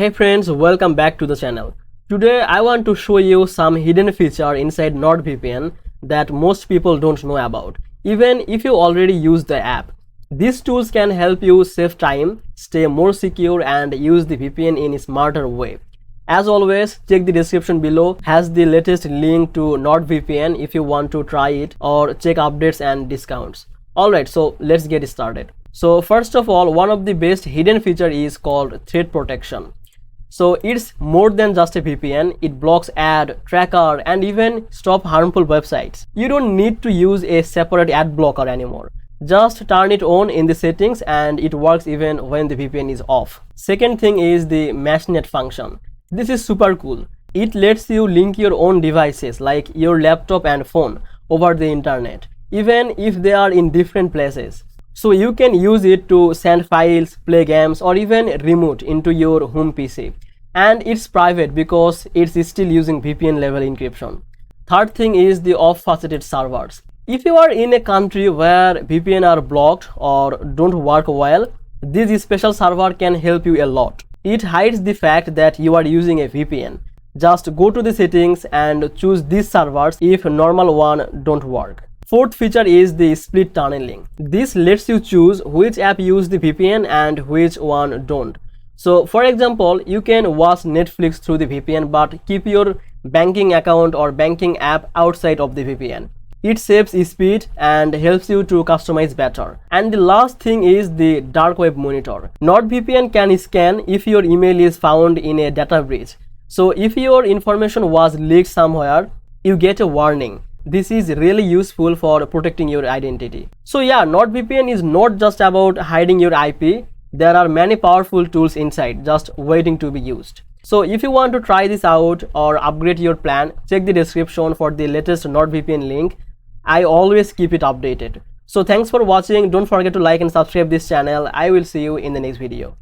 Hey friends, welcome back to the channel. Today I want to show you some hidden feature inside NordVPN that most people don't know about, even if you already use the app. These tools can help you save time, stay more secure and use the VPN in a smarter way. As always, check the description below, has the latest link to NordVPN if you want to try it or check updates and discounts. Alright, so let's get started. So first of all, one of the best hidden feature is called threat protection. So it's more than just a VPN, it blocks ad, tracker and even stop harmful websites. You don't need to use a separate ad blocker anymore. Just turn it on in the settings and it works even when the VPN is off. Second thing is the meshnet function. This is super cool. It lets you link your own devices like your laptop and phone over the internet, even if they are in different places. So you can use it to send files, play games or even remote into your home PC. And it's private because it's still using VPN level encryption. Third thing is the off-faceted servers. If you are in a country where VPN are blocked or don't work well, this special server can help you a lot. It hides the fact that you are using a VPN. Just go to the settings and choose these servers if normal one don't work. Fourth feature is the split tunneling. This lets you choose which app use the VPN and which one don't. So for example, you can watch Netflix through the VPN but keep your banking account or banking app outside of the VPN. It saves speed and helps you to customize better. And the last thing is the dark web monitor. NordVPN can scan if your email is found in a data breach. So if your information was leaked somewhere, you get a warning. This is really useful for protecting your identity. So yeah, NordVPN is not just about hiding your IP. There are many powerful tools inside just waiting to be used. So if you want to try this out or upgrade your plan, check the description for the latest NordVPN link. I always keep it updated. So thanks for watching. Don't forget to like and subscribe this channel. I will see you in the next video.